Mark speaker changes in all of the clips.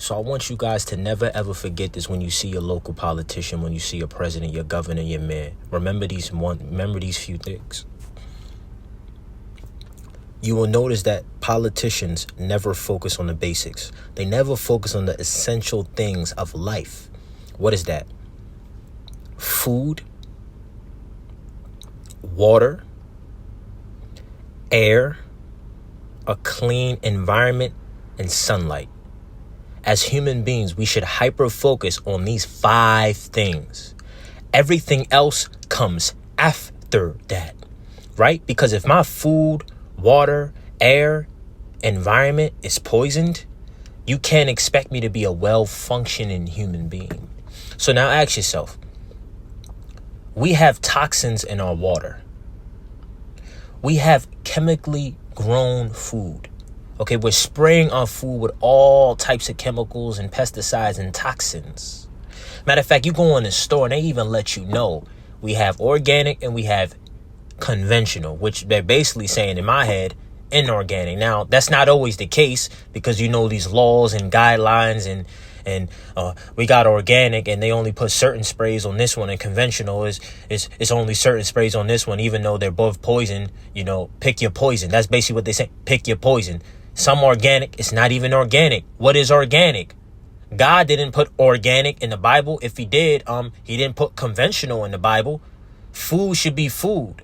Speaker 1: So I want you guys to never ever forget this when you see your local politician, when you see your president, your governor, your mayor. Remember these few things. You will notice that politicians never focus on the basics. They never focus on the essential things of life. What is that? Food, water, air, a clean environment, and sunlight. As human beings, we should hyper-focus on these 5 things. Everything else comes after that, right? Because if my food, water, air, environment is poisoned, you can't expect me to be a well-functioning human being. So now ask yourself, we have toxins in our water. We have chemically grown food. Okay, we're spraying our food with all types of chemicals and pesticides and toxins. Matter of fact, you go in the store and they even let you know we have organic and we have conventional, which they're basically saying in my head, inorganic. Now, that's not always the case because you know these laws and guidelines and we got organic and they only put certain sprays on this one, and conventional is only certain sprays on this one, even though they're both poison. Pick your poison. That's basically what they say. Pick your poison. Some organic, it's not even organic. What is organic? God didn't put organic in the Bible. If he did, he didn't put conventional in the Bible. Food should be food.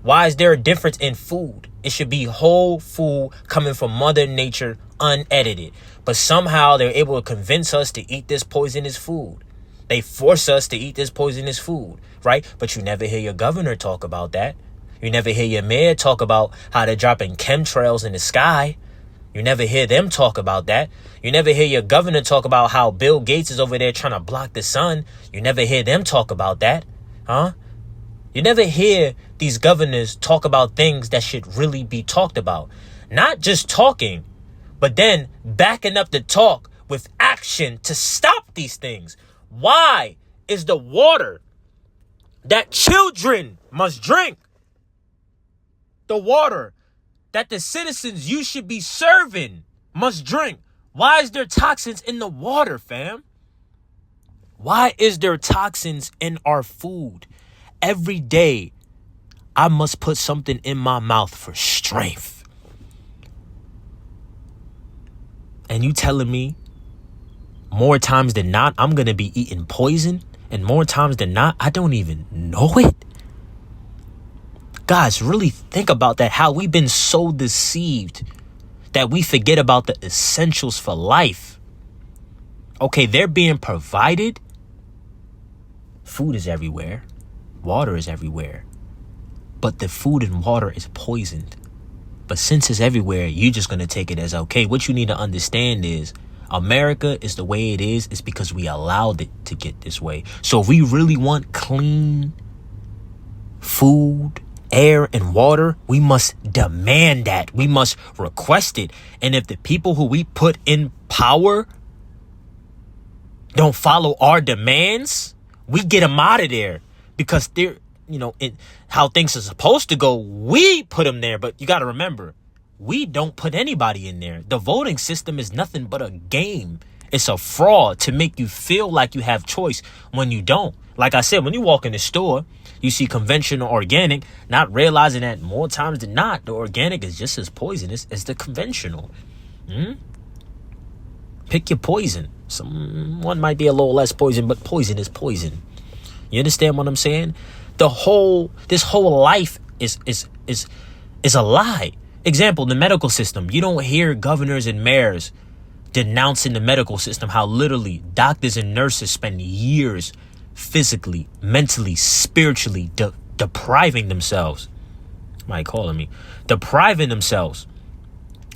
Speaker 1: Why is there a difference in food? It should be whole food coming from Mother Nature, unedited. But somehow they're able to convince us to eat this poisonous food. They force us to eat this poisonous food, right? But you never hear your governor talk about that. You never hear your mayor talk about how they're dropping chemtrails in the sky. You never hear them talk about that. You never hear your governor talk about how Bill Gates is over there trying to block the sun. You never hear them talk about that, huh? You never hear these governors talk about things that should really be talked about. Not just talking, but then backing up the talk with action to stop these things. Why is the water that children must drink, the water that the citizens you should be serving must drink, why is there toxins in the water, fam? Why is there toxins in our food? Every day, I must put something in my mouth for strength. And you telling me more times than not, I'm going to be eating poison? And more times than not, I don't even know it? Guys, really think about that. How we've been so deceived that we forget about the essentials for life. Okay, they're being provided. Food is everywhere. Water is everywhere. But the food and water is poisoned. But since it's everywhere, you're just going to take it as okay. What you need to understand is America is the way it is. It's because we allowed it to get this way. So if we really want clean food, air, and water, we must demand that. We must request it. And if the people who we put in power don't follow our demands, we get them out of there. Because they're, how things are supposed to go, we put them there. But you got to remember, we don't put anybody in there. The voting system is nothing but a game. It's a fraud to make you feel like you have choice when you don't. Like I said, when you walk in the store, you see conventional organic, not realizing that more times than not, the organic is just as poisonous as the conventional. Pick your poison. One might be a little less poison, but poison is poison. You understand what I'm saying? This whole life is a lie. Example, the medical system. You don't hear governors and mayors denouncing the medical system, how literally doctors and nurses spend years physically, mentally, spiritually depriving themselves. Depriving themselves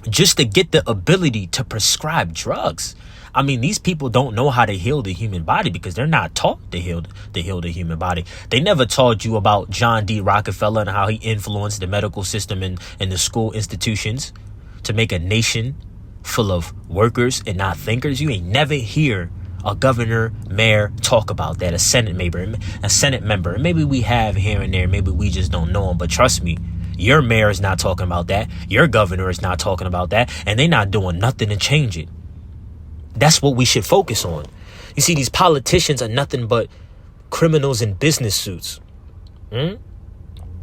Speaker 1: just to get the ability to prescribe drugs. I mean, these people don't know how to heal the human body because they're not taught to heal the human body. They never taught you about John D. Rockefeller and how he influenced the medical system and the school institutions to make a nation full of workers and not thinkers. You ain't never hear a governor, mayor talk about that, a Senate member. And maybe we have here and there. Maybe we just don't know them. But trust me, your mayor is not talking about that. Your governor is not talking about that. And they're not doing nothing to change it. That's what we should focus on. You see, these politicians are nothing but criminals in business suits.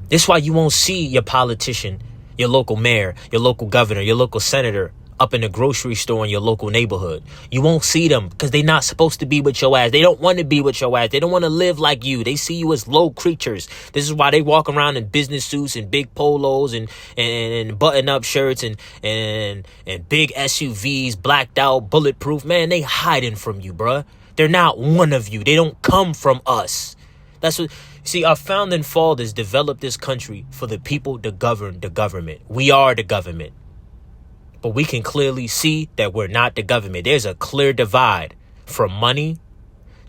Speaker 1: That's why you won't see your politician, your local mayor, your local governor, your local senator up in the grocery store in your local neighborhood. You won't see them because they're not supposed to be with your ass. They don't want to be with your ass. They don't want to live like you. They see you as low creatures. This is why they walk around in business suits and big polos and button-up shirts and big SUVs, blacked out, bulletproof. Man, they hiding from you, bruh. They're not one of you. They don't come from us. That's what. See, our founding fathers developed this country for the people to govern the government. We are the government. But we can clearly see that we're not the government. There's a clear divide from money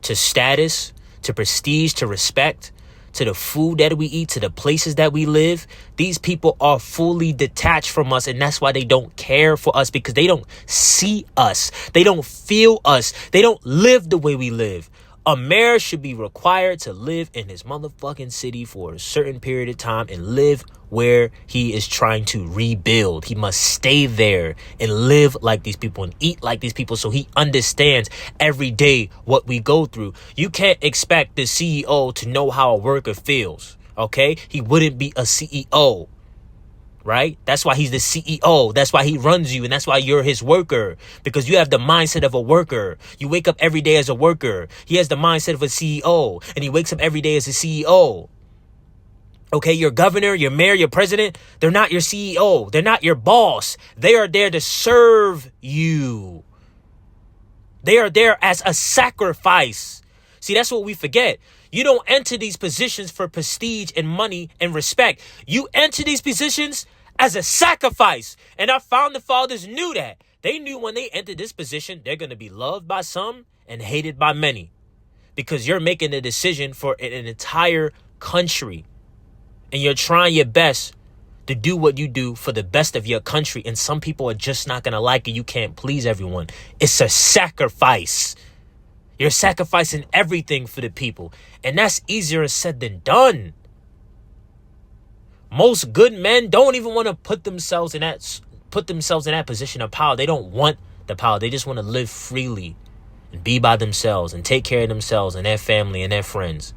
Speaker 1: to status to prestige to respect to the food that we eat to the places that we live. These people are fully detached from us, and that's why they don't care for us, because they don't see us. They don't feel us. They don't live the way we live. A mayor should be required to live in his motherfucking city for a certain period of time and live where he is trying to rebuild. He must stay there and live like these people and eat like these people so he understands every day what we go through. You can't expect the CEO to know how a worker feels, okay? He wouldn't be a CEO. Right? That's why he's the CEO. That's why he runs you. And that's why you're his worker, because you have the mindset of a worker. You wake up every day as a worker. He has the mindset of a CEO, and he wakes up every day as a CEO. Okay, your governor, your mayor, your president, they're not your CEO. They're not your boss. They are there to serve you. They are there as a sacrifice. See, that's what we forget. You don't enter these positions for prestige and money and respect. You enter these positions as a sacrifice. And our founding fathers knew that. They knew when they entered this position, they're going to be loved by some and hated by many, because you're making a decision for an entire country. And you're trying your best to do what you do for the best of your country. And some people are just not going to like it. You can't please everyone. It's a sacrifice. You're sacrificing everything for the people. And that's easier said than done. Most good men don't even want to put themselves in that position of power. They don't want the power. They just want to live freely and be by themselves and take care of themselves and their family and their friends.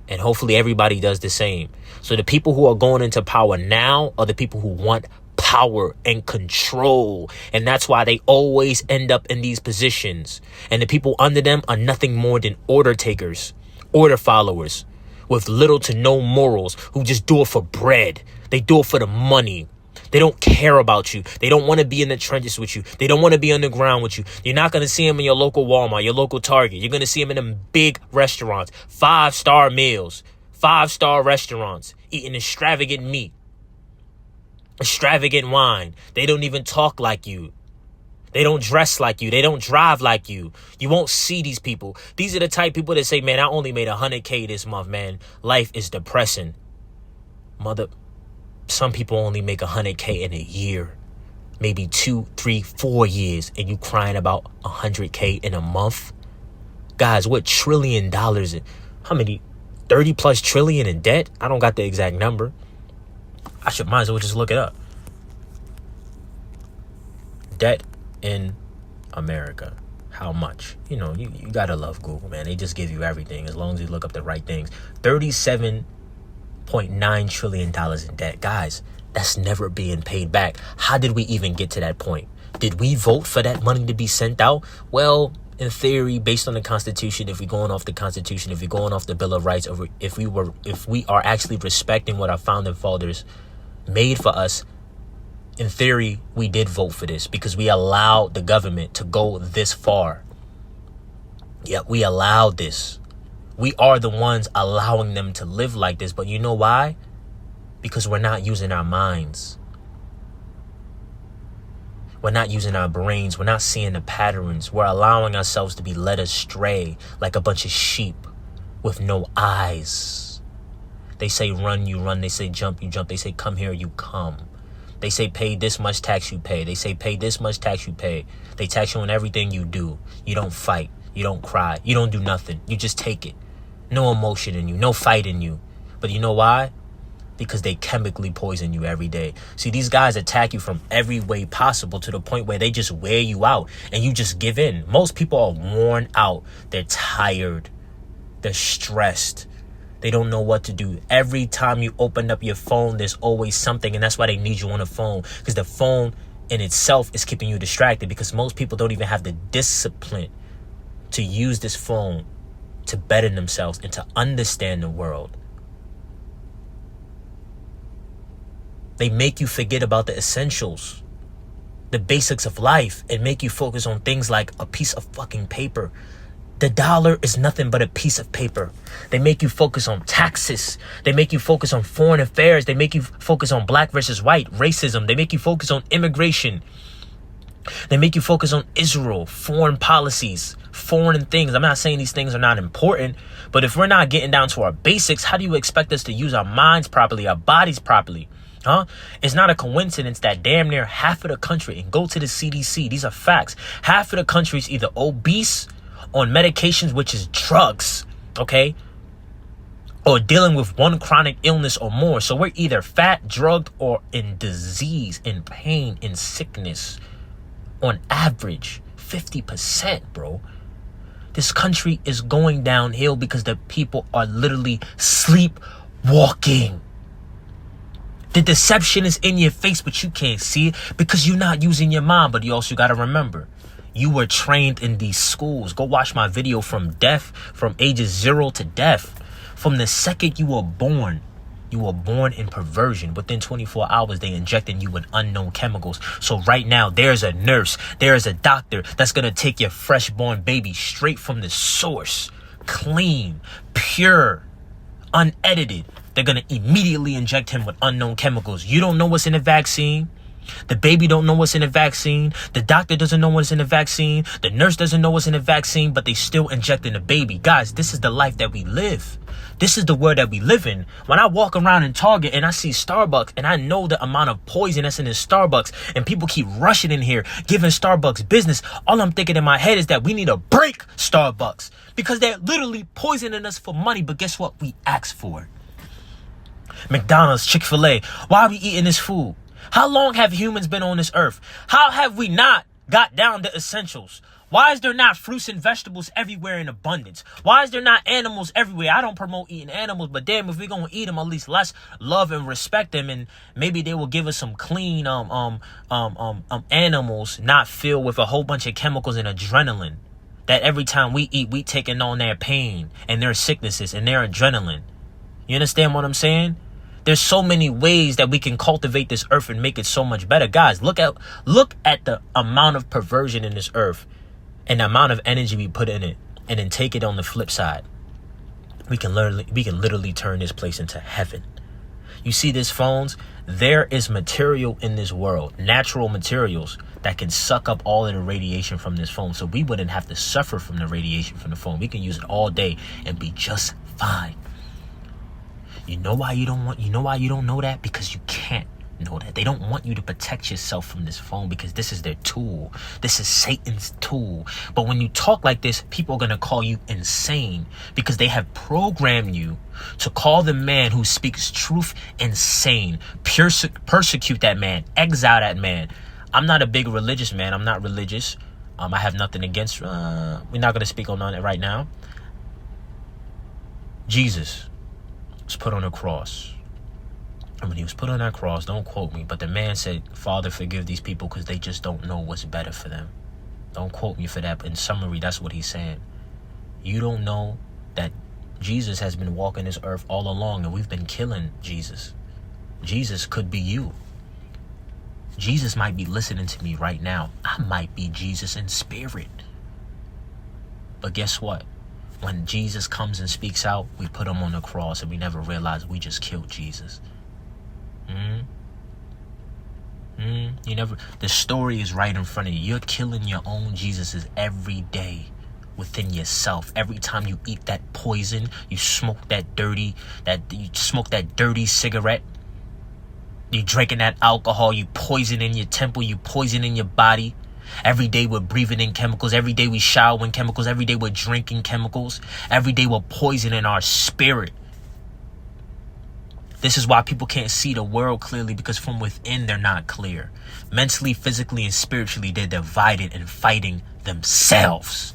Speaker 1: And hopefully everybody does the same. So the people who are going into power now are the people who want power and control. And that's why they always end up in these positions. And the people under them are nothing more than order takers, order followers with little to no morals, who just do it for bread. They do it for the money. They don't care about you. They don't want to be in the trenches with you. They don't want to be on the ground with you. You're not going to see them in your local Walmart, your local Target. You're going to see them in them big restaurants, 5-star meals, 5-star restaurants, eating extravagant meat, extravagant wine. They don't even talk like you. They don't dress like you. They don't drive like you. You won't see these people. These are the type of people that say, man, I only made $100K this month, man. Life is depressing. Some people only make $100K in a year, maybe 2, 3, 4 years, and you crying about $100K in a month. Guys, what $1 trillion? How many? 30 plus trillion in debt? I don't got the exact number. Might as well just look it up. Debt in America. How much? You know, you gotta love Google, man. They just give you everything as long as you look up the right things. $37.9 trillion in debt. Guys, that's never being paid back. How did we even get to that point? Did we vote for that money to be sent out? Well, in theory, based on the Constitution, if we're going off the Constitution, if we're going off the Bill of Rights, or if we are actually respecting what our founding fathers made for us, in theory, we did vote for this because we allowed the government to go this far. Yep, we allowed this. We are the ones allowing them to live like this. But you know why? Because we're not using our minds. We're not using our brains. We're not seeing the patterns. We're allowing ourselves to be led astray like a bunch of sheep with no eyes. They say run, you run. They say jump, you jump. They say come here, you come. They say pay this much tax, you pay. They say pay this much tax, you pay. They tax you on everything you do. You don't fight. You don't cry. You don't do nothing. You just take it. No emotion in you. No fight in you. But you know why? because they chemically poison you every day. See, these guys attack you from every way possible to the point where they just wear you out and you just give in. Most people are worn out. They're tired. They're stressed. They don't know what to do. Every time you open up your phone, there's always something. And that's why they need you on the phone, because the phone in itself is keeping you distracted, because most people don't even have the discipline to use this phone to better themselves and to understand the world. They make you forget about the essentials, the basics of life, and make you focus on things like a piece of fucking paper. The dollar is nothing but a piece of paper. They make you focus on taxes. They make you focus on foreign affairs. They make you focus on black versus white, racism. They make you focus on immigration. They make you focus on Israel, foreign policies, foreign things. I'm not saying these things are not important, but if we're not getting down to our basics, how do you expect us to use our minds properly, our bodies properly? It's not a coincidence that damn near half of the country, and go to the CDC, these are facts, half of the country is either obese, on medications, which is drugs, okay, or dealing with one chronic illness or more. So we're either fat, drugged, or in disease, in pain, in sickness. On average, 50%, bro. This country is going downhill because the people are literally sleepwalking. The deception is in your face, but you can't see it because you're not using your mind. But you also got to remember, you were trained in these schools. Go watch my video from ages 0 to death. From the second you were born in perversion. Within 24 hours, they injected you with unknown chemicals. So right now, there's a nurse, there's a doctor that's going to take your fresh-born baby straight from the source. Clean, pure, unedited. They're going to immediately inject him with unknown chemicals. You don't know what's in the vaccine. The baby don't know what's in the vaccine. The doctor doesn't know what's in the vaccine. The nurse doesn't know what's in the vaccine, but they still injecting the baby. Guys, this is the life that we live. This is the world that we live in. When I walk around in Target and I see Starbucks and I know the amount of poison that's in this Starbucks and people keep rushing in here, giving Starbucks business, all I'm thinking in my head is that we need to break Starbucks because they're literally poisoning us for money. But guess what? We ask for it. McDonald's, Chick-fil-A. Why are we eating this food? How long have humans been on this earth? How have we not got down the essentials? Why is there not fruits and vegetables everywhere in abundance? Why is there not animals everywhere? I don't promote eating animals, but damn, if we're going to eat them, at least let's love and respect them. And maybe they will give us some clean animals, not filled with a whole bunch of chemicals and adrenaline. That every time we eat, we taking on their pain and their sicknesses and their adrenaline. You understand what I'm saying? There's so many ways that we can cultivate this earth and make it so much better. Guys, look at the amount of perversion in this earth and the amount of energy we put in it, and then take it on the flip side. We can literally turn this place into heaven. You see these phones? There is material in this world, natural materials that can suck up all of the radiation from this phone. So we wouldn't have to suffer from the radiation from the phone. We can use it all day and be just fine. You know why you don't know that? Because you can't know that. They don't want you to protect yourself from this phone because this is their tool. This is Satan's tool. But when you talk like this, people are going to call you insane because they have programmed you to call the man who speaks truth insane. Persecute that man. Exile that man. I'm not a big religious man. I'm not religious. I have nothing against. We're not going to speak on it right now. Jesus was put on a cross. And when he was put on that cross, don't quote me, but the man said, Father, forgive these people because they just don't know what's better for them. Don't quote me for that, but in summary, that's what he's saying. You don't know that Jesus has been walking this earth all along and we've been killing Jesus. Jesus could be you. Jesus might be listening to me right now. I might be Jesus in spirit. But guess what? When Jesus comes and speaks out, we put him on the cross and we never realize we just killed Jesus. The story is right in front of you. You're killing your own Jesuses every day within yourself. Every time you eat that poison, you smoke that dirty cigarette, you drinking that alcohol, you poison in your temple, you poison in your body. Every day we're breathing in chemicals. Every day we shower in chemicals. Every day we're drinking chemicals. Every day we're poisoning our spirit. This is why people can't see the world clearly, because from within they're not clear. Mentally, physically, and spiritually, they're divided and fighting themselves.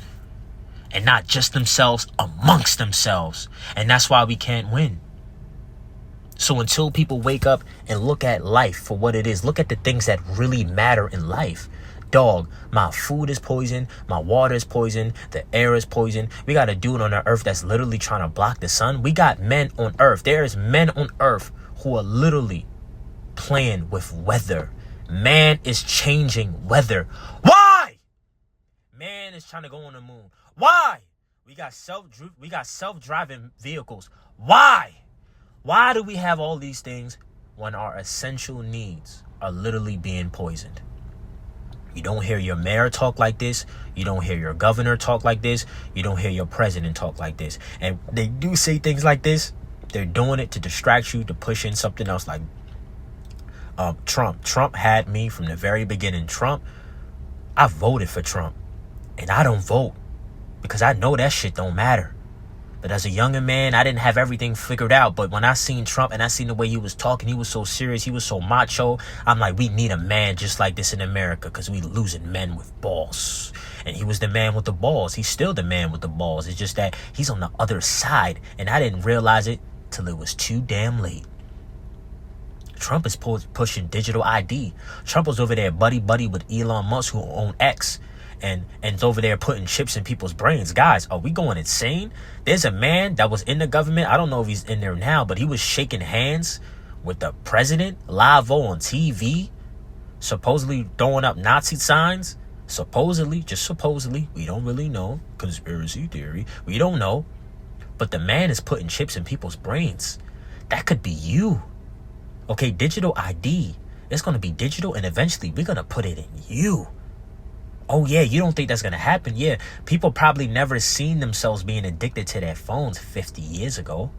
Speaker 1: And not just themselves, amongst themselves. And that's why we can't win. So until people wake up and look at life for what it is, look at the things that really matter in life. Dog, my food is poison, my water is poison, the air is poison. We got a dude on the earth that's literally trying to block the sun. We got men on earth. There's men on earth who are literally playing with weather. Man is changing weather. Why? Man is trying to go on the moon. Why? We got self-driving vehicles. Why? Why do we have all these things when our essential needs are literally being poisoned? You don't hear your mayor talk like this. You don't hear your governor talk like this. You don't hear your president talk like this. And they do say things like this. They're doing it to distract you, to push in something else like Trump. Trump had me from the very beginning. I voted for Trump. And I don't vote because I know that shit don't matter. But as a younger man, I didn't have everything figured out. But when I seen Trump and I seen the way he was talking, he was so serious, he was so macho. I'm like, we need a man just like this in America, because we losing men with balls. And he was the man with the balls. He's still the man with the balls. It's just that he's on the other side. And I didn't realize it till it was too damn late. Trump is pushing digital ID. Trump was over there buddy with Elon Musk, who own X. And it's over there putting chips in people's brains. Guys, are we going insane? There's a man that was in the government. I don't know if he's in there now, but he was shaking hands with the president live on TV, supposedly throwing up Nazi signs. Supposedly, just supposedly. We don't really know. Conspiracy theory. We don't know. But the man is putting chips in people's brains. That could be you. Okay, digital ID. It's going to be digital, and eventually we're going to put it in you. Oh, yeah, you don't think that's going to happen? Yeah, people probably never seen themselves being addicted to their phones 50 years ago.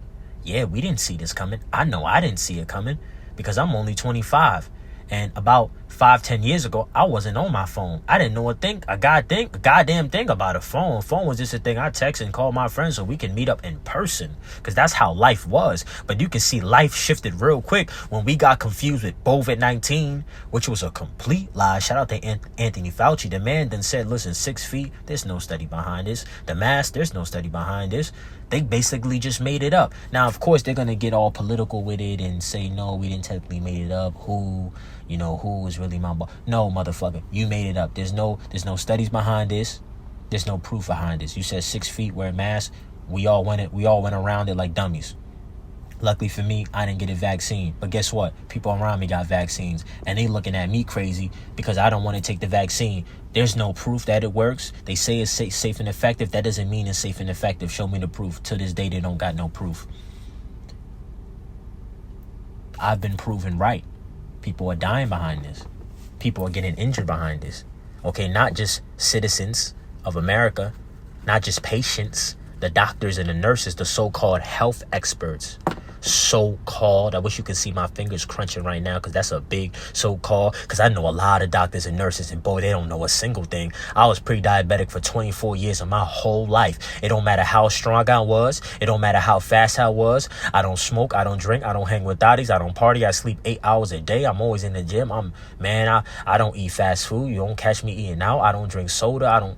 Speaker 1: Yeah, we didn't see this coming. I know I didn't see it coming because I'm only 25. And about 5-10 years ago, I wasn't on my phone. I didn't know a goddamn thing about a phone. Phone was just a thing I text and call my friends so we can meet up in person, because that's how life was. But you can see life shifted real quick when we got confused with COVID-19, which was a complete lie. Shout out to Anthony Fauci. The man then said, listen, 6 feet, there's no study behind this. The mask, there's no study behind this. They basically just made it up. Now, of course, they're going to get all political with it and say, no, we didn't technically made it up. Who is really my boss? No, motherfucker, you made it up. There's no studies behind this. There's no proof behind this. You said 6 feet, wear a mask. We all went around it like dummies. Luckily for me, I didn't get a vaccine. But guess what? People around me got vaccines. And they looking at me crazy because I don't want to take the vaccine. There's no proof that it works. They say it's safe and effective. That doesn't mean it's safe and effective. Show me the proof. To this day, they don't got no proof. I've been proven right. People are dying behind this. People are getting injured behind this. Okay, not just citizens of America, not just patients, the doctors and the nurses, the so-called health experts. So-called. I wish you could see my fingers crunching right now, because that's a big so-called, because I know a lot of doctors and nurses, and boy, they don't know a single thing. I was pre-diabetic for 24 years of my whole life. It don't matter how strong I was. It don't matter how fast I was. I don't smoke. I don't drink. I don't hang with thotties. I don't party. I sleep 8 hours a day. I'm always in the gym. I don't eat fast food. You don't catch me eating out. I don't drink soda.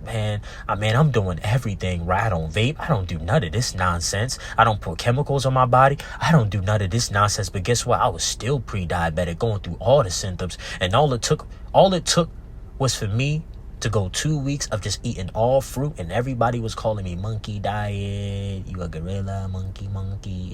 Speaker 1: I'm doing everything right. I don't vape. I don't do none of this nonsense. I don't put chemicals on my body. I don't do none of this nonsense. But guess what? I was still pre-diabetic, going through all the symptoms. And all it took was for me to go 2 weeks of just eating all fruit, and everybody was calling me monkey diet. You a gorilla, monkey.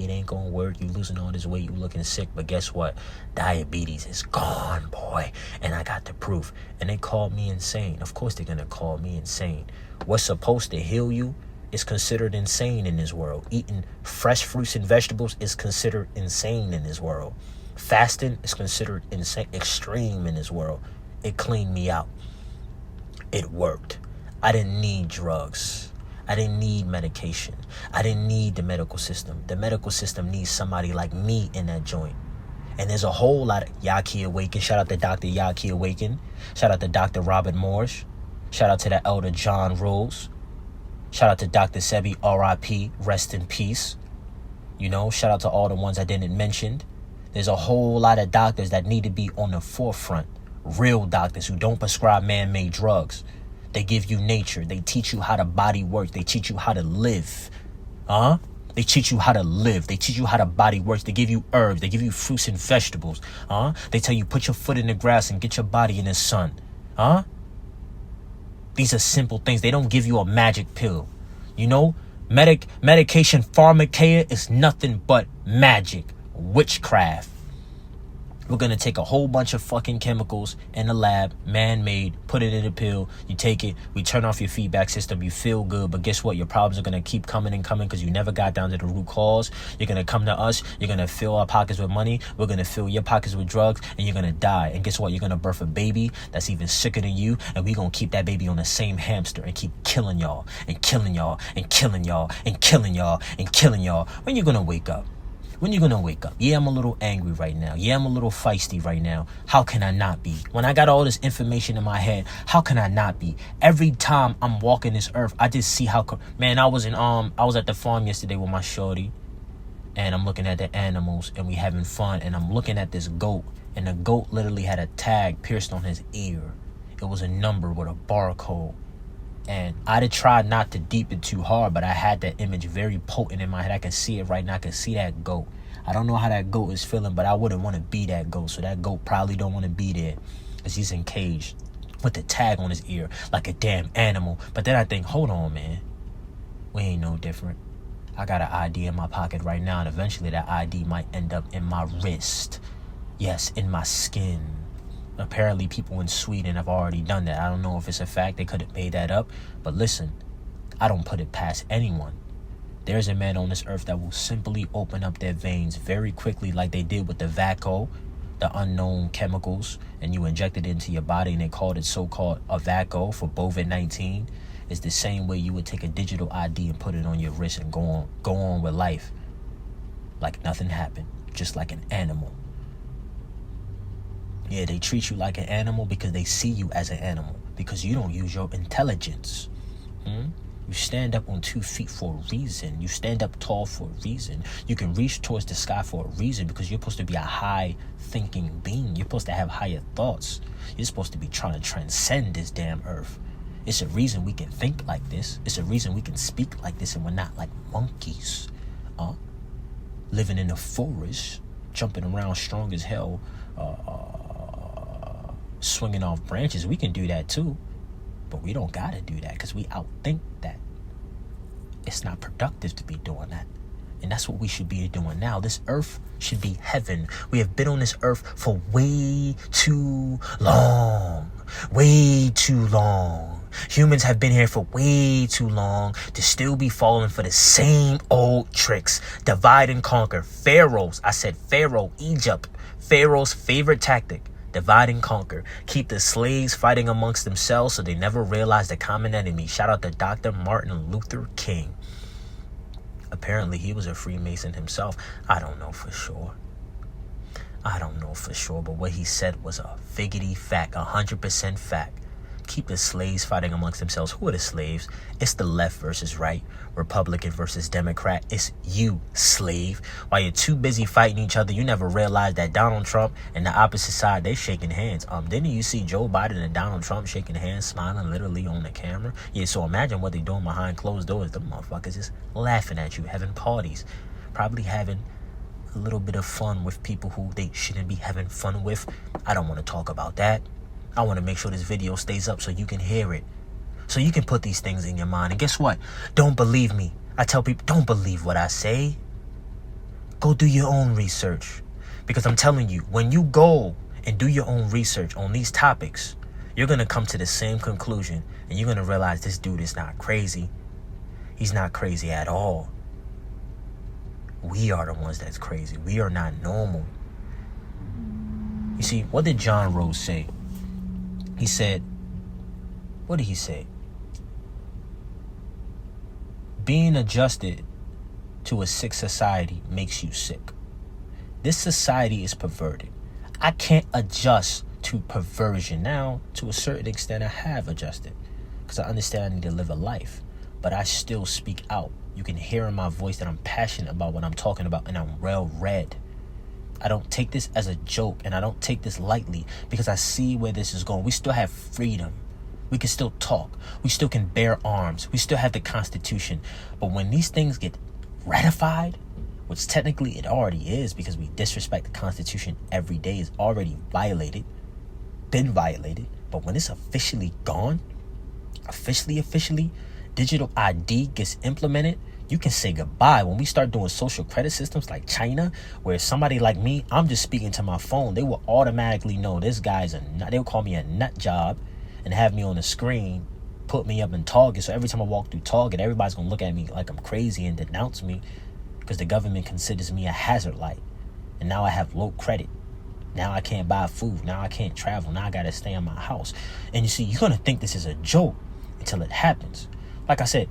Speaker 1: It ain't gonna work. You losing all this weight. You looking sick. But guess what? Diabetes is gone, boy. And I got the proof. And they called me insane. Of course they're gonna call me insane. What's supposed to heal you is considered insane in this world. Eating fresh fruits and vegetables is considered insane in this world. Fasting is considered insane, extreme in this world. It cleaned me out. It worked. I didn't need drugs. I didn't need medication. I didn't need the medical system. The medical system needs somebody like me in that joint. And there's a whole lot of Yaki Awaken. Shout out to Dr. Yaki Awaken. Shout out to Dr. Robert Morris. Shout out to the elder John Rose. Shout out to Dr. Sebi, R.I.P., rest in peace. Shout out to all the ones I didn't mention. There's a whole lot of doctors that need to be on the forefront. Real doctors who don't prescribe man-made drugs. They give you nature. They teach you how the body works. They teach you how to live. They teach you how to live. They teach you how the body works. They give you herbs. They give you fruits and vegetables. They tell you put your foot in the grass and get your body in the sun. These are simple things. They don't give you a magic pill. You know, medication pharmakeia is nothing but magic. Witchcraft. We're going to take a whole bunch of fucking chemicals in the lab, man-made, put it in a pill. You take it, we turn off your feedback system, you feel good, but guess what? Your problems are going to keep coming and coming because you never got down to the root cause. You're going to come to us, you're going to fill our pockets with money, we're going to fill your pockets with drugs, and you're going to die. And guess what? You're going to birth a baby that's even sicker than you, and we're going to keep that baby on the same hamster and keep killing y'all, and killing y'all, and killing y'all, and killing y'all, and killing y'all. When you going to wake up? When you gonna wake up? Yeah, I'm a little angry right now. Yeah, I'm a little feisty right now. How can I not be? When I got all this information in my head, how can I not be? Every time I'm walking this earth, I just see how... Man, I was at the farm yesterday with my shorty, and I'm looking at the animals, and we having fun, and I'm looking at this goat, and the goat literally had a tag pierced on his ear. It was a number with a barcode. And I'd have tried not to deep it too hard, but I had that image very potent in my head. I can see it right now. I can see that goat. I don't know how that goat is feeling, but I wouldn't want to be that goat. So that goat probably don't want to be there because he's encaged with the tag on his ear like a damn animal. But then I think, hold on, man. We ain't no different. I got an ID in my pocket right now, and eventually that ID might end up in my wrist. Yes, in my skin. Apparently people in Sweden have already done that. I don't know if it's a fact. They could have made that up. But listen, I don't put it past anyone. There's a man on this earth that will simply open up their veins very quickly like they did with the VACO, the unknown chemicals, and you inject it into your body and they called it so-called a VACO for COVID-19. It's the same way you would take a digital ID and put it on your wrist and go on with life like nothing happened, just like an animal. Yeah, they treat you like an animal because they see you as an animal, because you don't use your intelligence. You stand up on 2 feet for a reason. You stand up tall for a reason. You can reach towards the sky for a reason because you're supposed to be a high-thinking being. You're supposed to have higher thoughts. You're supposed to be trying to transcend this damn earth. It's a reason we can think like this. It's a reason we can speak like this, and we're not like monkeys. Living in the forest, jumping around strong as hell, swinging off branches. We can do that too, but we don't gotta do that because we outthink that. It's not productive to be doing that, and that's what we should be doing now. This earth should be heaven. We have been on this earth for way too long. Humans have been here for way too long to still be falling for the same old tricks. Divide and conquer. Pharaohs, I said Pharaoh, Egypt. Pharaoh's favorite tactic. Divide and conquer. Keep the slaves fighting amongst themselves so they never realize the common enemy. Shout out to Dr. Martin Luther King. Apparently he was a Freemason himself. I don't know for sure, but what he said was a figgity fact, 100% fact. Keep the slaves fighting amongst themselves. Who are the slaves? It's the left versus right, Republican versus Democrat. It's you, slave. While you're too busy fighting each other, you never realize that Donald Trump and the opposite side, they shaking hands. Didn't you see Joe Biden and Donald Trump shaking hands, smiling literally on the camera? Yeah, so imagine what they're doing behind closed doors. The motherfuckers just laughing at you, having parties, probably having a little bit of fun with people who they shouldn't be having fun with. I don't want to talk about that. I want to make sure this video stays up so you can hear it, so you can put these things in your mind. And guess what? Don't believe me. I tell people, don't believe what I say. Go do your own research. Because I'm telling you, when you go and do your own research on these topics, you're going to come to the same conclusion. And you're going to realize this dude is not crazy. He's not crazy at all. We are the ones that's crazy. We are not normal. You see, what did John Rose say? He said, what did he say? Being adjusted to a sick society makes you sick. This society is perverted. I can't adjust to perversion. Now, to a certain extent, I have adjusted because I understand I need to live a life, but I still speak out. You can hear in my voice that I'm passionate about what I'm talking about, and I'm well read. I don't take this as a joke, and I don't take this lightly, because I see where this is going. We still have freedom. We can still talk. We still can bear arms. We still have the Constitution. But when these things get ratified, which technically it already is, because we disrespect the Constitution every day, is already violated, been violated. But when it's officially gone, officially, digital ID gets implemented, you can say goodbye. When we start doing social credit systems like China, where somebody like me, I'm just speaking to my phone, they will automatically know this guy's a nut. They'll call me a nut job and have me on the screen, put me up in Target. So every time I walk through Target, everybody's going to look at me like I'm crazy and denounce me, because the government considers me a hazard light. And now I have low credit. Now I can't buy food. Now I can't travel. Now I got to stay in my house. And you see, you're going to think this is a joke until it happens. Like I said,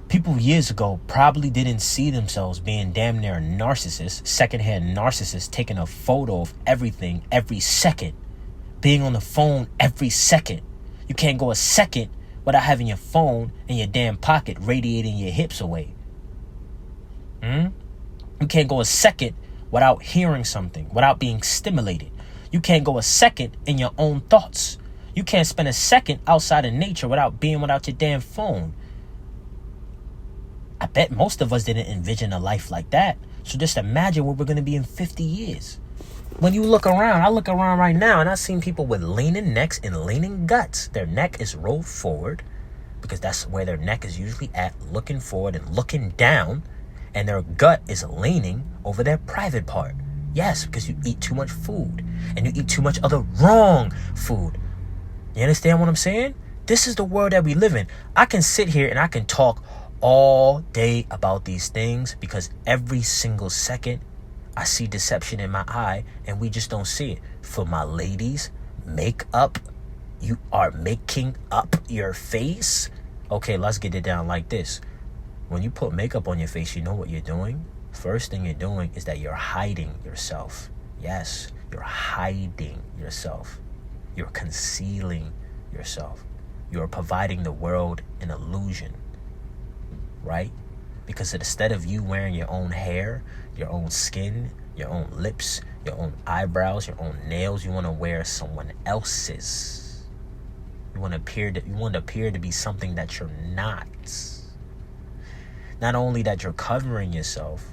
Speaker 1: people years ago probably didn't see themselves being damn near narcissists, secondhand narcissists, taking a photo of everything every second, being on the phone every second. You can't go a second without having your phone in your damn pocket radiating your hips away. You can't go a second without hearing something, without being stimulated. You can't go a second in your own thoughts. You can't spend a second outside of nature without your damn phone. I bet most of us didn't envision a life like that. So just imagine where we're going to be in 50 years. When you look around, I look around right now and I've seen people with leaning necks and leaning guts. Their neck is rolled forward, because that's where their neck is usually at, looking forward and looking down. And their gut is leaning over their private part. Yes, because you eat too much food. And you eat too much other wrong food. You understand what I'm saying? This is the world that we live in. I can sit here and I can talk all day about these things, because every single second I see deception in my eye, and we just don't see it. For my ladies, makeup. You are making up your face. Okay, let's get it down like this. When you put makeup on your face, you know what you're doing? First thing you're doing is that you're hiding yourself. Yes, you're hiding yourself. You're concealing yourself. You're providing the world an illusion, right? Because instead of you wearing your own hair, your own skin, your own lips, your own eyebrows, your own nails, you want to wear someone else's. You want to appear to be something that you're not. Not only that, you're covering yourself.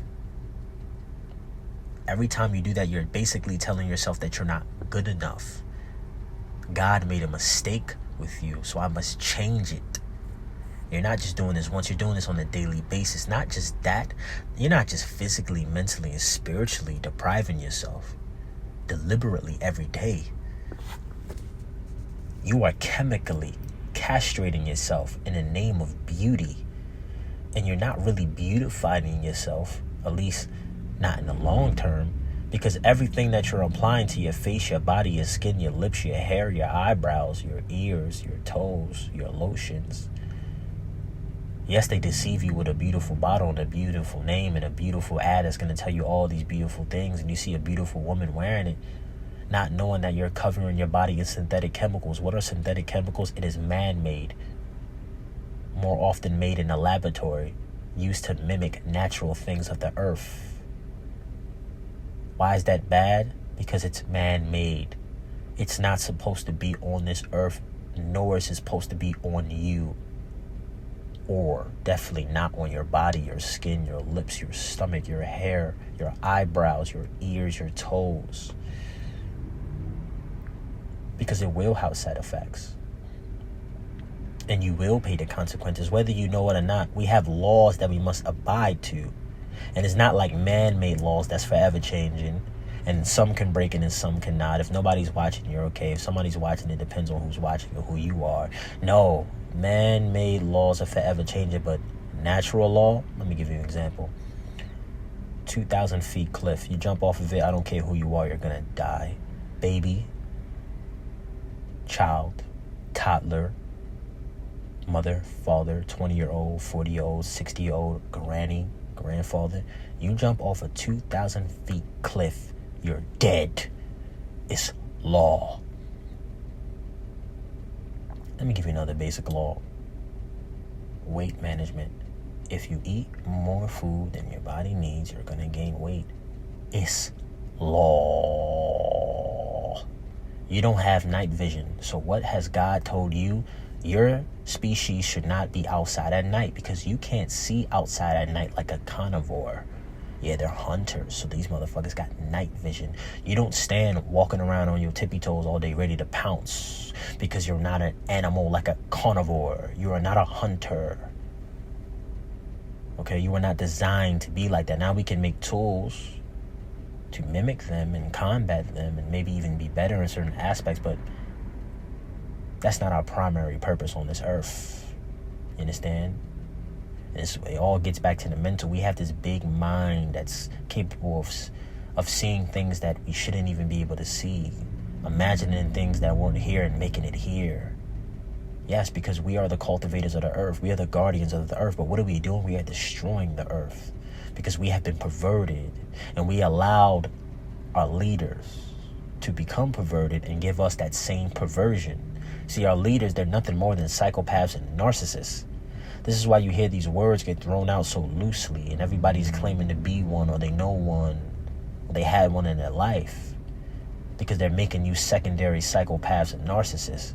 Speaker 1: Every time you do that, you're basically telling yourself that you're not good enough. God made a mistake with you, so I must change it. You're not just doing this once, you're doing this on a daily basis. Not just that, you're not just physically, mentally, and spiritually depriving yourself deliberately every day. You are chemically castrating yourself in the name of beauty. And you're not really beautifying yourself, at least not in the long term, because everything that you're applying to your face, your body, your skin, your lips, your hair, your eyebrows, your ears, your toes, your lotions. Yes, they deceive you with a beautiful bottle and a beautiful name and a beautiful ad that's going to tell you all these beautiful things, and you see a beautiful woman wearing it, not knowing that you're covering your body in synthetic chemicals. What are synthetic chemicals? It is man-made. More often made in a laboratory, used to mimic natural things of the earth. Why is that bad? Because it's man-made. It's not supposed to be on this earth, nor is it supposed to be on you. Or definitely not on your body, your skin, your lips, your stomach, your hair, your eyebrows, your ears, your toes. Because it will have side effects. And you will pay the consequences, whether you know it or not. We have laws that we must abide to. And it's not like man-made laws that's forever changing. And some can break it and some cannot. If nobody's watching, you're okay. If somebody's watching, it depends on who's watching or who you are. No, man-made laws are forever changing. But natural law, let me give you an example. 2,000 feet cliff. You jump off of it, I don't care who you are, you're going to die. Baby, child, toddler, mother, father, 20-year-old, 40-year-old, 60-year-old, granny, grandfather. You jump off a 2,000 feet cliff, you're dead. It's law. Let me give you another basic law. Weight management. If you eat more food than your body needs, you're going to gain weight. It's law. You don't have night vision. So what has God told you? Your species should not be outside at night because you can't see outside at night like a carnivore. Yeah, they're hunters, so these motherfuckers got night vision. You don't stand walking around on your tippy toes all day ready to pounce because you're not an animal like a carnivore. You are not a hunter. Okay, you were not designed to be like that. Now we can make tools to mimic them and combat them and maybe even be better in certain aspects, but that's not our primary purpose on this earth. You understand? It all gets back to the mental. We have this big mind that's capable of seeing things that we shouldn't even be able to see. Imagining things that weren't here and making it here. Yes, because we are the cultivators of the earth. We are the guardians of the earth. But what are we doing? We are destroying the earth. Because we have been perverted. And we allowed our leaders to become perverted and give us that same perversion. See, our leaders, they're nothing more than psychopaths and narcissists. This is why you hear these words get thrown out so loosely and everybody's claiming to be one or they know one or they had one in their life because they're making you secondary psychopaths and narcissists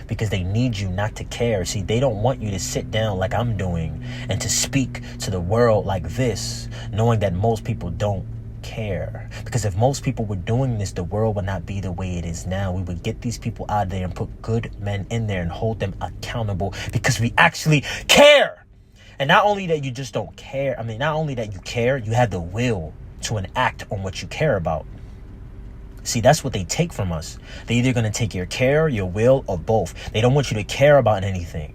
Speaker 1: because they need you not to care. See, they don't want you to sit down like I'm doing and to speak to the world like this, knowing that most people don't care. Because if most people were doing this, the world would not be the way it is now. We would get these people out there and put good men in there and hold them accountable because we actually care. And not only that you just don't care, not only that you care, you have the will to enact on what you care about. See, that's what they take from us. They're either going to take your care, your will, or both. They don't want you to care about anything.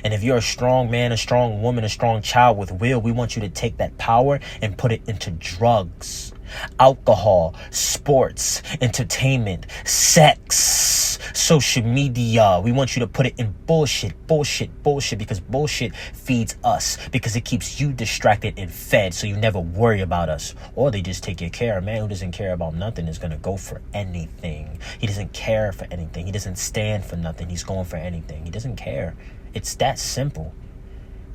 Speaker 1: And if you're a strong man, a strong woman, a strong child with will, we want you to take that power and put it into drugs, alcohol, sports, entertainment, sex, social media. We want you to put it in bullshit, because bullshit feeds us, because it keeps you distracted and fed so you never worry about us. Or they just take your care. A man who doesn't care about nothing is going to go for anything. He doesn't care for anything. He doesn't stand for nothing. He's going for anything. He doesn't care. It's that simple.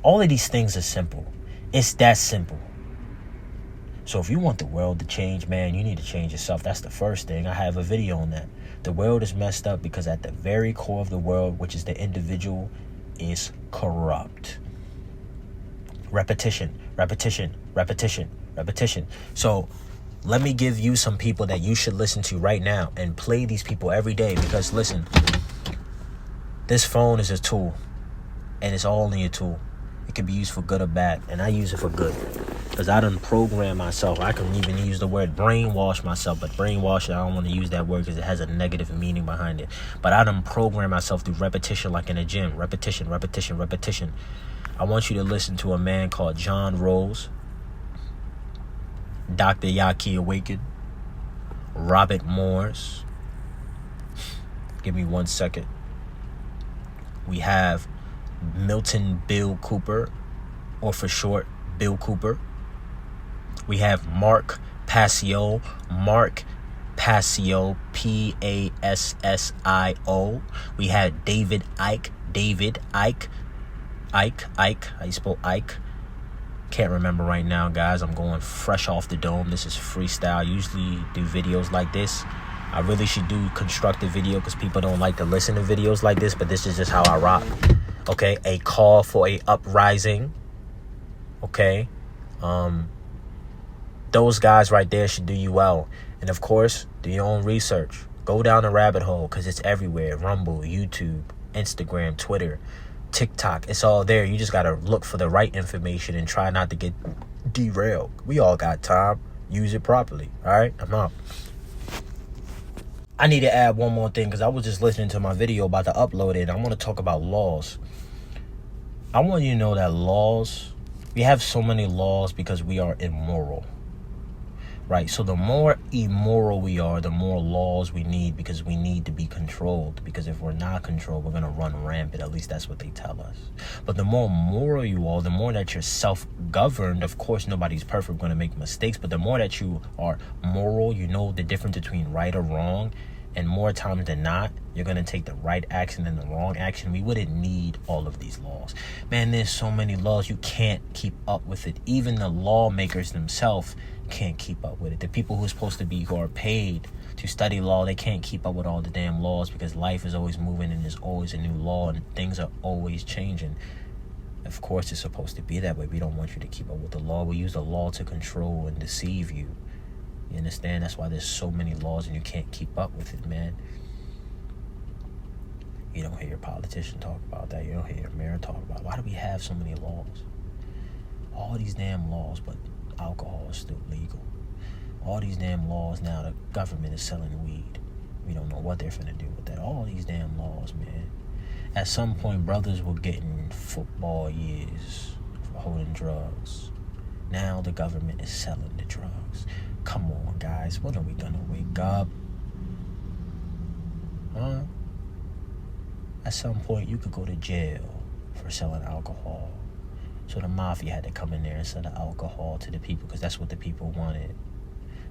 Speaker 1: All of these things are simple. It's that simple. So if you want the world to change, man, you need to change yourself. That's the first thing. I have a video on that. The world is messed up because at the very core of the world, which is the individual, is corrupt. Repetition. So let me give you some people that you should listen to right now and play these people every day. Because listen, this phone is a tool. And it's all in your tool. It can be used for good or bad. And I use it for good. Because I done program myself. I can even use the word brainwash myself. But brainwash, I don't want to use that word because it has a negative meaning behind it. But I done program myself through repetition like in a gym. Repetition. I want you to listen to a man called John Rose. Dr. Yaki Awaken. Robert Morse. Give me 1 second. We have Milton Bill Cooper, or for short, Bill Cooper. We have Mark Passio, Passio, We have David Icke, how you spell Ike? Can't remember right now, guys. I'm going fresh off the dome. This is freestyle. I usually do videos like this. I really should do constructive video because people don't like to listen to videos like this, but this is just how I rock. Okay, a call for a uprising. Okay, those guys right there should do you well. And of course, do your own research. Go down the rabbit hole because it's everywhere. Rumble, YouTube, Instagram, Twitter, TikTok. It's all there. You just got to look for the right information and try not to get derailed. We all got time. Use it properly. All right, I'm out. I need to add one more thing because I was just listening to my video about to upload it. I want to talk about laws. I want you to know that laws, we have so many laws because we are immoral. Right? So the more immoral we are, the more laws we need because we need to be controlled. Because if we're not controlled, we're going to run rampant. At least that's what they tell us. But the more moral you are, the more that you're self-governed. Of course, nobody's perfect. We're going to make mistakes. But the more that you are moral, you know the difference between right or wrong. And more times than not, you're going to take the right action than the wrong action. We wouldn't need all of these laws. Man, there's so many laws, you can't keep up with it. Even the lawmakers themselves can't keep up with it. The people who are paid to study law, they can't keep up with all the damn laws because life is always moving and there's always a new law and things are always changing. Of course, it's supposed to be that way. We don't want you to keep up with the law. We use the law to control and deceive you. You understand? That's why there's so many laws and you can't keep up with it, man. You don't hear your politician talk about that. You don't hear your mayor talk about it. Why do we have so many laws? All these damn laws, but alcohol is still legal. All these damn laws now, the government is selling weed. We don't know what they're finna do with that. All these damn laws, man. At some point, brothers were getting football years for holding drugs. Now the government is selling the drugs. Come on, guys. When are we gonna wake up? Huh? At some point, you could go to jail for selling alcohol. So the mafia had to come in there and sell the alcohol to the people because that's what the people wanted.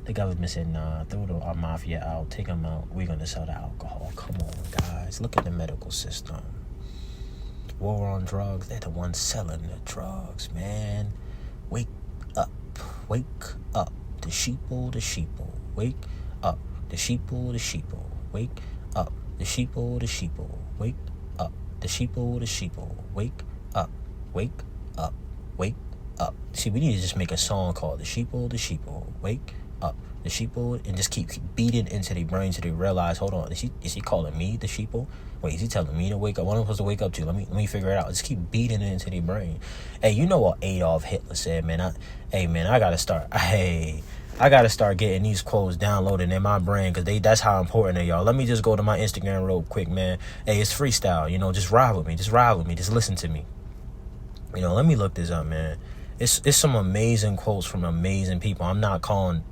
Speaker 1: The government said, nah, throw our mafia out, take them out. We're going to sell the alcohol. Come on, guys. Look at the medical system. War on drugs, they're the ones selling the drugs, man. Wake up. Wake up. The sheeple, the sheeple. Wake up. The sheeple, the sheeple. Wake up. The sheeple, the sheeple. Wake up. The sheeple, the sheeple. Wake up. Wake up. Wake up. See, we need to just make a song called The Sheeple, the Sheeple. Wake up. The sheeple, and just keep beating into their brains so they realize, hold on, is he calling me the sheeple? Wait, is he telling me to wake up? What am I supposed to wake up to? Let me figure it out. Just keep beating it into their brain. Hey, you know what Adolf Hitler said, man? I gotta start getting these quotes downloaded in my brain because that's how important they are. Let me just go to my Instagram real quick, man. Hey, it's freestyle, just ride with me. Just listen to me. Let me look this up, man. It's some amazing quotes from amazing people. I'm not calling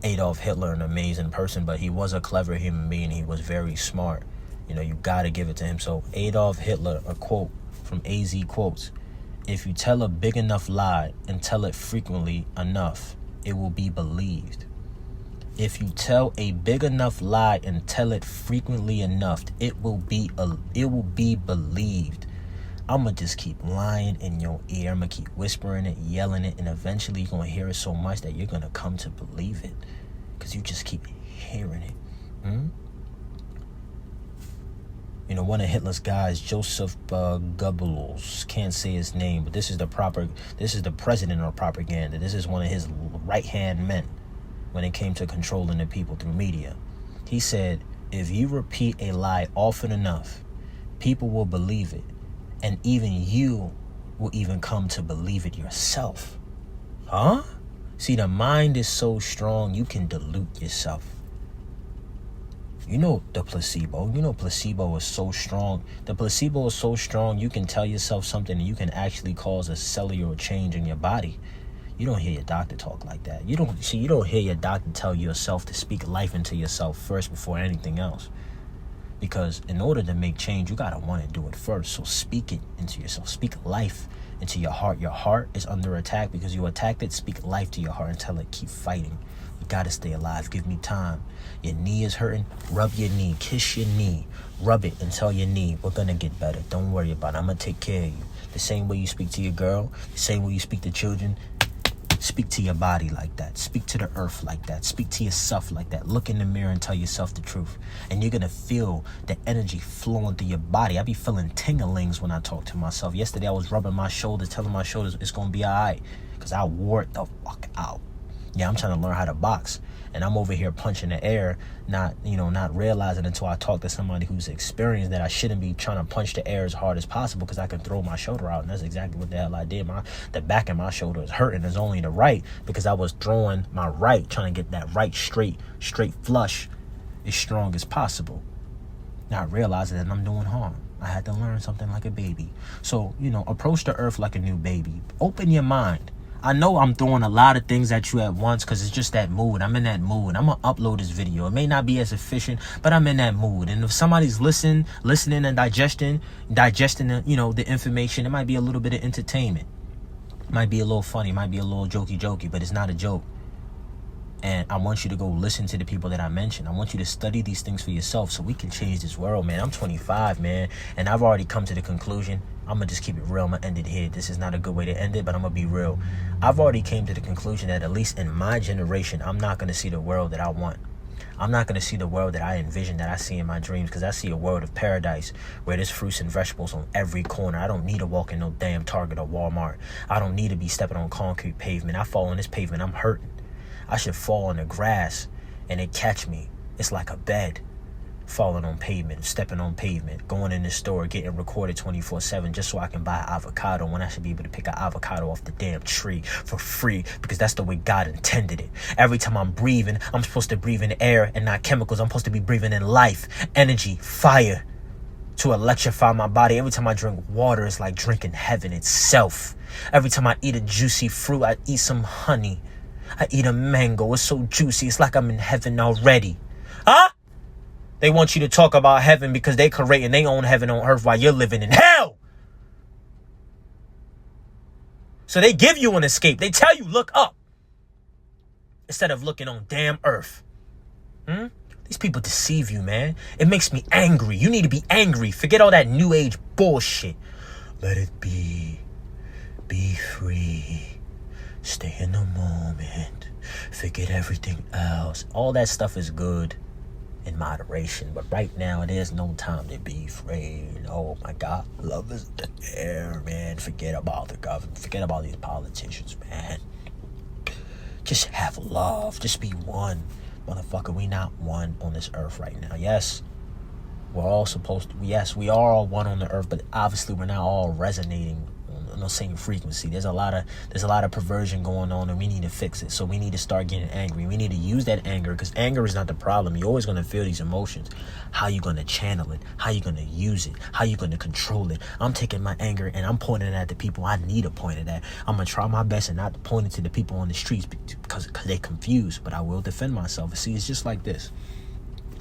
Speaker 1: Adolf Hitler an amazing person, but he was a clever human being. He was very smart. You got to give it to him. So Adolf Hitler, a quote from AZ Quotes: if you tell a big enough lie and tell it frequently enough, it will be believed. If you tell a big enough lie and tell it frequently enough, it will be believed. I'm going to just keep lying in your ear. I'm going to keep whispering it, yelling it, and eventually you're going to hear it so much that you're going to come to believe it because you just keep hearing it. One of Hitler's guys, Joseph Goebbels, can't say his name, but this is the president of propaganda. This is one of his right-hand men when it came to controlling the people through media. He said, if you repeat a lie often enough, people will believe it. And even you will even come to believe it yourself. Huh? See, the mind is so strong, you can dilute yourself. The placebo. Placebo is so strong. The placebo is so strong, you can tell yourself something and you can actually cause a cellular change in your body. You don't hear your doctor talk like that. You don't hear your doctor tell yourself to speak life into yourself first before anything else. Because in order to make change, you got to want to do it first. So speak it into yourself. Speak life into your heart. Your heart is under attack because you attacked it. Speak life to your heart and tell it, keep fighting. You got to stay alive. Give me time. Your knee is hurting. Rub your knee. Kiss your knee. Rub it and tell your knee, we're going to get better. Don't worry about it. I'm going to take care of you. The same way you speak to your girl, the same way you speak to children, speak to your body like that. Speak to the earth like that. Speak to yourself like that. Look in the mirror and tell yourself the truth. And you're going to feel the energy flowing through your body. I be feeling tinglings when I talk to myself. Yesterday I was rubbing my shoulders, telling my shoulders it's going to be all right. Because I wore it the fuck out. Yeah, I'm trying to learn how to box. And I'm over here punching the air, not realizing until I talk to somebody who's experienced that I shouldn't be trying to punch the air as hard as possible because I can throw my shoulder out. And that's exactly what the hell I did. The back of my shoulder is hurting. It's only the right because I was throwing my right, trying to get that right straight flush as strong as possible. Not realizing that I'm doing harm. I had to learn something like a baby. So, approach the earth like a new baby. Open your mind. I know I'm throwing a lot of things at you at once because it's just that mood. I'm in that mood. I'm going to upload this video. It may not be as efficient, but I'm in that mood. And if somebody's listening and digesting, the information, it might be a little bit of entertainment. It might be a little funny. It might be a little jokey, but it's not a joke. And I want you to go listen to the people that I mentioned. I want you to study these things for yourself so we can change this world, man. I'm 25, man, and I've already come to the conclusion. I'm going to just keep it real. I'm going to end it here. This is not a good way to end it, but I'm going to be real. I've already came to the conclusion that at least in my generation, I'm not going to see the world that I want. I'm not going to see the world that I envision, that I see in my dreams, because I see a world of paradise where there's fruits and vegetables on every corner. I don't need to walk in no damn Target or Walmart. I don't need to be stepping on concrete pavement. I fall on this pavement, I'm hurting. I should fall on the grass and it catch me. It's like a bed. Falling on pavement, stepping on pavement, going in the store, getting recorded 24/7 just so I can buy avocado when I should be able to pick an avocado off the damn tree for free, because that's the way God intended it. Every time I'm breathing, I'm supposed to breathe in air and not chemicals. I'm supposed to be breathing in life, energy, fire to electrify my body. Every time I drink water, it's like drinking heaven itself. Every time I eat a juicy fruit, I eat some honey. I eat a mango. It's so juicy. It's like I'm in heaven already. Huh? They want you to talk about heaven because they creating their own heaven on earth while you're living in hell. So they give you an escape. They tell you, look up, instead of looking on damn earth. These people deceive you, man. It makes me angry. You need to be angry. Forget all that new age bullshit. Let it be. Be free. Stay in the moment. Forget everything else. All that stuff is good in moderation, but right now there's no time to be afraid. Oh my God, love is the air, man. Forget about the government. Forget about these politicians, man. Just have love. Just be one. Motherfucker, we not one on this earth right now. Yes, we're all supposed to. Yes, we are all one on the earth, but obviously we're not all resonating on the same frequency. There's a lot of perversion going on, and we need to fix it. So we need to start getting angry. We need to use that anger, because anger is not the problem. You're always going to feel these emotions. How you going to channel it? How you going to use it? How you going to control it? I'm taking my anger and I'm pointing it at the people I need to point it at. I'm going to try my best and not to point it to the people on the streets because they're confused, but I will defend myself. See, it's just like this.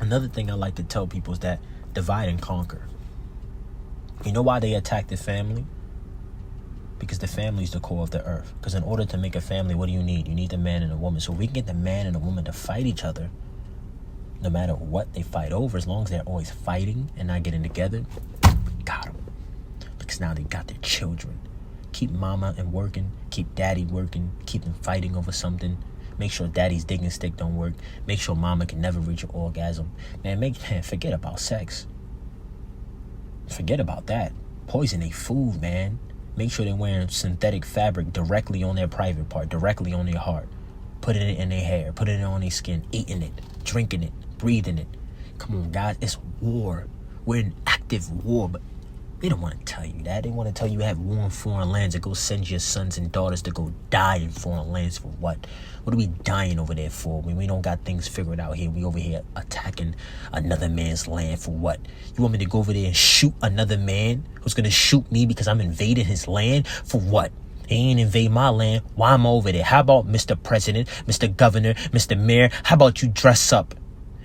Speaker 1: Another thing I like to tell people is that divide and conquer. You know why they attack the family? Because the family is the core of the earth. Because in order to make a family, what do you need? You need the man and the woman. So if we can get the man and the woman to fight each other, no matter what they fight over, as long as they're always fighting and not getting together, got them. Because now they got their children. Keep mama and working. Keep daddy working. Keep them fighting over something. Make sure daddy's digging stick don't work. Make sure mama can never reach an orgasm. Man, forget about sex. Forget about that. Poison ain't food, man. Make sure they're wearing synthetic fabric directly on their private part, directly on their heart. Put it in their hair, put it on their skin, eating it, drinking it, breathing it. Come on, guys, it's war. We're in active war, but they don't want to tell you that. They want to tell you have war in foreign lands and go send your sons and daughters to go die in foreign lands for what? What are we dying over there for when we don't got things figured out here? We over here attacking another man's land for what? You want me to go over there and shoot another man who's going to shoot me because I'm invading his land for what? He ain't invade my land. Why am I over there? How about Mr. President, Mr. Governor, Mr. Mayor? How about you dress up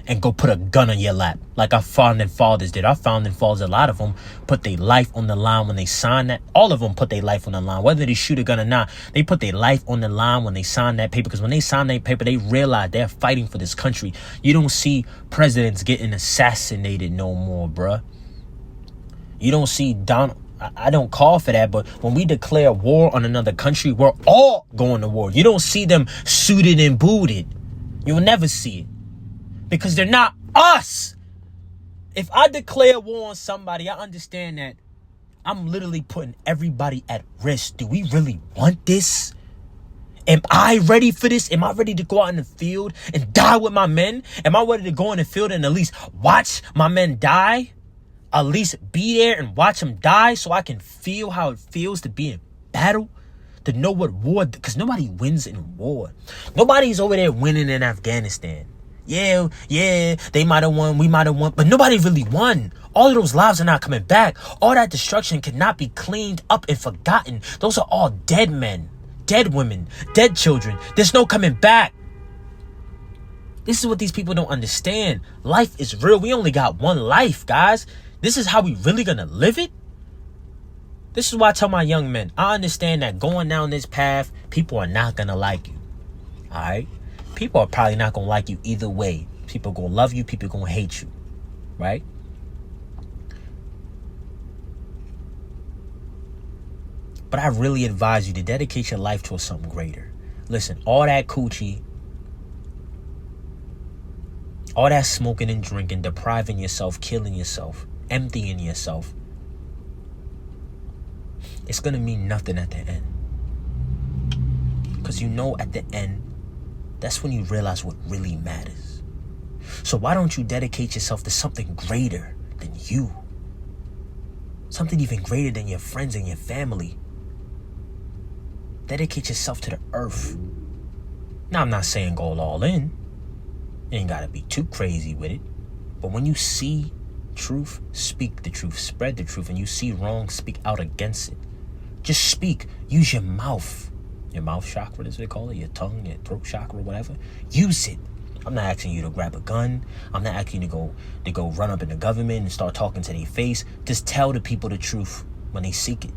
Speaker 1: and go put a gun on your lap like our founding fathers did? Our founding fathers, a lot of them put their life on the line when they signed that. All of them put their life on the line, whether they shoot a gun or not. They put their life on the line when they signed that paper, because when they signed that paper, they realized they're fighting for this country. You don't see presidents getting assassinated no more, bruh. You don't see Donald. I don't call for that, but when we declare war on another country, we're all going to war. You don't see them suited and booted. You'll never see it. Because they're not us. If I declare war on somebody, I understand that I'm literally putting everybody at risk. Do we really want this? Am I ready for this? Am I ready to go out in the field and die with my men? Am I ready to go in the field and at least watch my men die? At least be there and watch them die so I can feel how it feels to be in battle? To know what war, because nobody wins in war. Nobody's over there winning in Afghanistan. Yeah, they might have won, we might have won, but nobody really won. All of those lives are not coming back. All that destruction cannot be cleaned up and forgotten. Those are all dead men, dead women, dead children. There's no coming back. This is what these people don't understand. Life is real. We only got one life, guys. This is how we really gonna live it? This is why I tell my young men, I understand that going down this path, people are not gonna like you. All right? People are probably not going to like you either way. People going to love you. People going to hate you. Right? But I really advise you to dedicate your life to something greater. Listen, all that coochie, all that smoking and drinking, depriving yourself, killing yourself, emptying yourself, it's going to mean nothing at the end. Because at the end, that's when you realize what really matters. So why don't you dedicate yourself to something greater than you? Something even greater than your friends and your family. Dedicate yourself to the earth. Now, I'm not saying go all in. You ain't got to be too crazy with it. But when you see truth, speak the truth. Spread the truth. And you see wrong, speak out against it. Just speak. Use your mouth. Your mouth chakra, as they call it. Your tongue, your throat chakra, whatever. Use it. I'm not asking you to grab a gun. I'm not asking you to go run up in the government and start talking to their face. Just tell the people the truth when they seek it.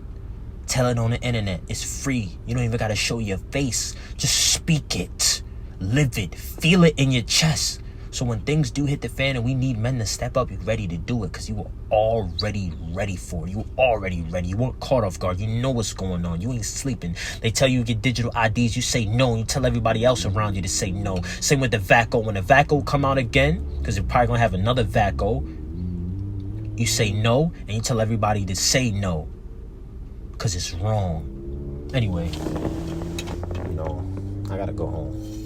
Speaker 1: Tell it on the internet. It's free. You don't even got to show your face. Just speak it. Live it. Feel it in your chest. So when things do hit the fan and we need men to step up, you're ready to do it because you were already ready for it. You were already ready. You weren't caught off guard. You know what's going on. You ain't sleeping. They tell you get digital IDs. You say no. You tell everybody else around you to say no. Same with the VACO. When the VACO come out again, because you're probably going to have another VACO, you say no and you tell everybody to say no because it's wrong. Anyway, I got to go home.